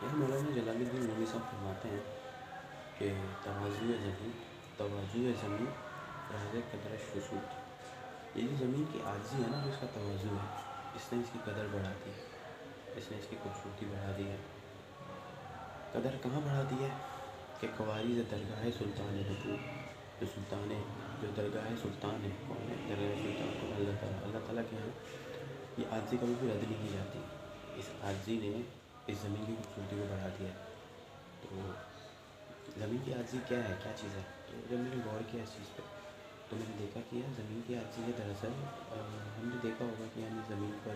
यह मौलाना जलालुद्दीन रूमी साहब फरमाते हैं कि तवाज़ुए ज़मीन राज़ कदर शुसूत। ये जो ज़मीन की आजिज़ी है ना, जो इसका तवाज़ु है, इसने इसकी कदर बढ़ा दी है, इसने इसकी खूबसूरती बढ़ा दी है। कदर कहाँ बढ़ा दी है कि कवारीज़ दरगाह सुल्तान नबूत, जो सुल्तान है, जो दरगाह सुल्तान है, कौन है दरगाह सुल्तान को? अल्लाह ताला के यहाँ ये आजिज़ी कभी भी रद्द नहीं की जाती। इस आजिज़ी ने इस ज़मीन की खूबसूरती को बढ़ा दिया। तो ज़मीन की आजिज़ी क्या है, क्या चीज़ है? तो जब मैंने गौर किया इस चीज़ पे, तो मैंने देखा कि यार ज़मीन की आजिज़ी है दरअसल हमने देखा होगा कि हम ज़मीन पर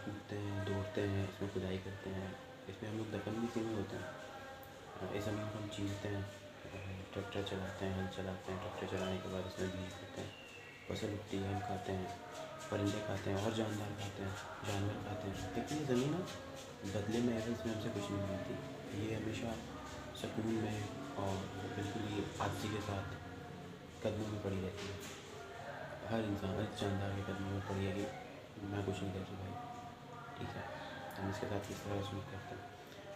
कूदते हैं, दौड़ते हैं, इसमें खुदाई करते हैं, इसमें हम लोग दफन भी क्यों होते हैं। इस ज़मीन को हम चीरते हैं, ट्रैक्टर चलाते हैं, हल चलाते हैं, ट्रैक्टर चलाने के बाद इसमें बीज करते हैं, फसल उगती है, हम खाते हैं, परिंदे खाते हैं और जानदार खाते हैं, जानवर खाते हैं। लेकिन ये ज़मीन बदले में एवज में हमसे कुछ नहीं मिलती। ये हमेशा सुकून में और बिल्कुल ही आजिज़ी के साथ कदमों में पड़ी रहती है। हर इंसान, हर जानदार के कदमों में पड़ी है कि मैं कुछ नहीं करती भाई, ठीक है, हम इसके साथ किस तरह सलूक करते हैं।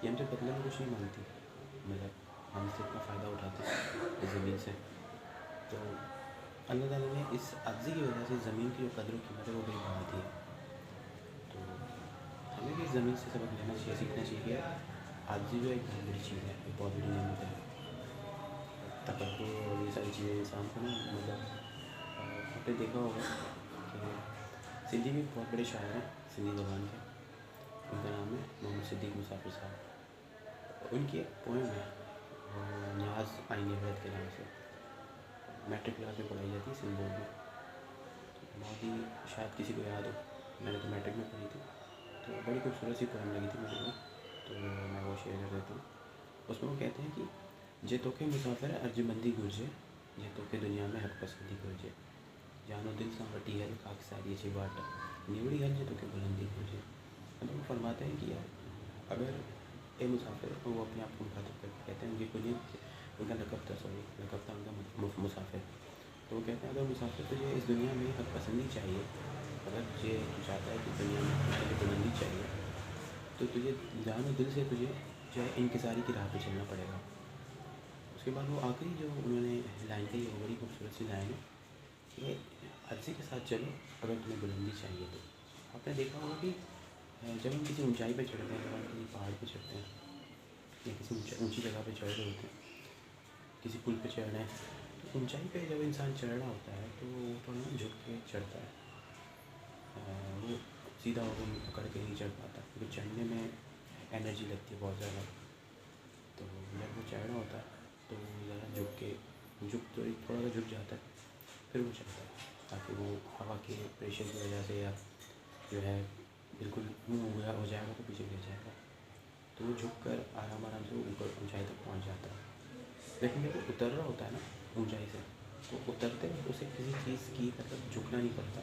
ये हमसे बदले में कुछ नहीं मांगती, मतलब हम इससे इतना फ़ायदा उठाते हैं इस ज़मीन से। तो अल्लाह ताला ने इस आजिज़ी की वजह से ज़मीन की जो कदर कीमत है वो बड़ी बढ़ा दी है। तो हमें भी इस ज़मीन से सबक लेना चाहिए, सीखना चाहिए कि आजिज़ी जो एक बहुत बड़ी चीज़ है, एक बहुत बड़ी नेमत है। तकब्बुर और ये सारी चीज़ें इंसान को ना, मतलब आपने देखा होगा कि सिंधी में एक बहुत बड़े शायर हैं सिंधी ज़बान के, उनका नाम है मोहम्मद सिद्दीक़ मुसाफ़िर साहब। उनकी एक पोएम है न्याज़ आइन इबरत के नाम से, मैट्रिक क्लास में पढ़ाई जाती है सिंध बोर्ड में। तो बहुत ही, शायद किसी को याद हो, मैंने तो मैट्रिक में पढ़ी थी, तो बड़ी खूबसूरत सी पोएम लगी थी मुझे वो, तो मैं वो शेयर कर देता हूँ। उसमें वो कहते हैं कि जे तोखे मुसाफ़िर अर्जमंदी गुरजे, जे तोखे दुनिया में हक पसंदी गुरजे, जानो दिल सां वठी हल खाकसारी जी बाट, निवड़ी हल जे तोखे बुलंदी गुरजे। मतलब वो फरमाते हैं कि यार अगर ए मुसाफिर, वो अपने आप को मुखातिब करके कहते हैं, उनकी कुनियत, उनका लक़ब था उनका मुसाफिर। तो वो कहते हैं अगर मुसाफिर तुझे इस दुनिया में हक पसंदी चाहिए, अगर तुझे तू चाहता है कि दुनिया में तुझे बुलंदी चाहिए, तो तुझे जानो दिल से तुझे जो है इंकिसारी की राह पे चलना पड़ेगा। उसके बाद वो आखिरी जो उन्होंने लाइन कही, वो बड़ी खूबसूरत सी लाइन है कि आजिज़ी के साथ चलो अगर तुम्हें बुलंदी चाहिए तो। आपने देखा होगा कि जब हम किसी ऊंचाई पे चढ़ते हैं, जब हम किसी पहाड़ पे चढ़ते हैं या किसी ऊंची जगह पे चढ़ रहे होते हैं, किसी पुल पे चढ़ रहे हैं, तो ऊंचाई पे जब इंसान चढ़ रहा होता है तो वो थोड़ा ना झुक के चढ़ता है, वो सीधा होकर पकड़ के नहीं चढ़ पाता, क्योंकि चढ़ने में एनर्जी लगती है बहुत ज़्यादा। तो जब वो चढ़ रहा होता है तो ज़रा थोड़ा सा झुक जाता है, फिर वो चढ़ता है, ताकि वो हवा के प्रेशर की वजह से या जो है बिल्कुल मुँह हो जाएगा तो पीछे गिर जाएगा। तो वो झुक कर आराम से ऊपर ऊंचाई तक पहुंच जाता है। लेकिन जब वो उतर रहा होता है ना ऊंचाई से, तो उतरते वक्त उसे किसी चीज़ की मतलब झुकना नहीं पड़ता,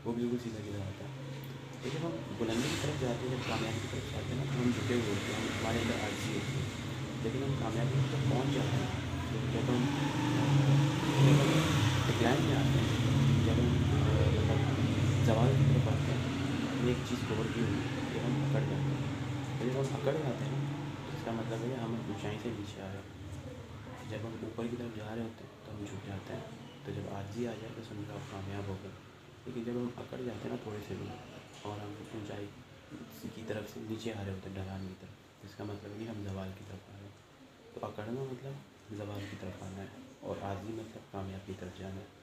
वो बिल्कुल सीधा सीधा होता है। लेकिन जब हम बुलंदी की तरफ जाते हैं, जब कामयाबी की तरफ जाते हैं ना, तो हम झुके हुए होते हैं, हमारे अंदर आजिज़ी होती है। लेकिन हम कामयाबी की तरफ पहुँच जाते हैं, तो जब हम डिक्लाइन में आते हैं, जब हम मतलब ज़वाल की तरफ आते हैं, हमने एक चीज़ गौर की होगी कि हम अकड़ जाते हैं। तो जब हम अकड़ जाते हैं तो इसका मतलब है हम ऊंचाई से नीचे आ रहे हैं। जब हम ऊपर की तरफ जा रहे होते हैं तो हम झुक जाते हैं। तो जब आजिज़ी आ जाए तो समझ लो आप कामयाब हो गए। लेकिन जब हम अकड़ जाते हैं ना थोड़े से भी, और हम ऊंचाई की तरफ से नीचे आ रहे होते हैं ढलान की तरफ, तो इसका मतलब है कि हम ज़वाल की तरफ आ रहे हैं। तो अकड़ना मतलब ज़वाल की तरफ आना है, और आजिज़ी मतलब कामयाबी की तरफ जाना है।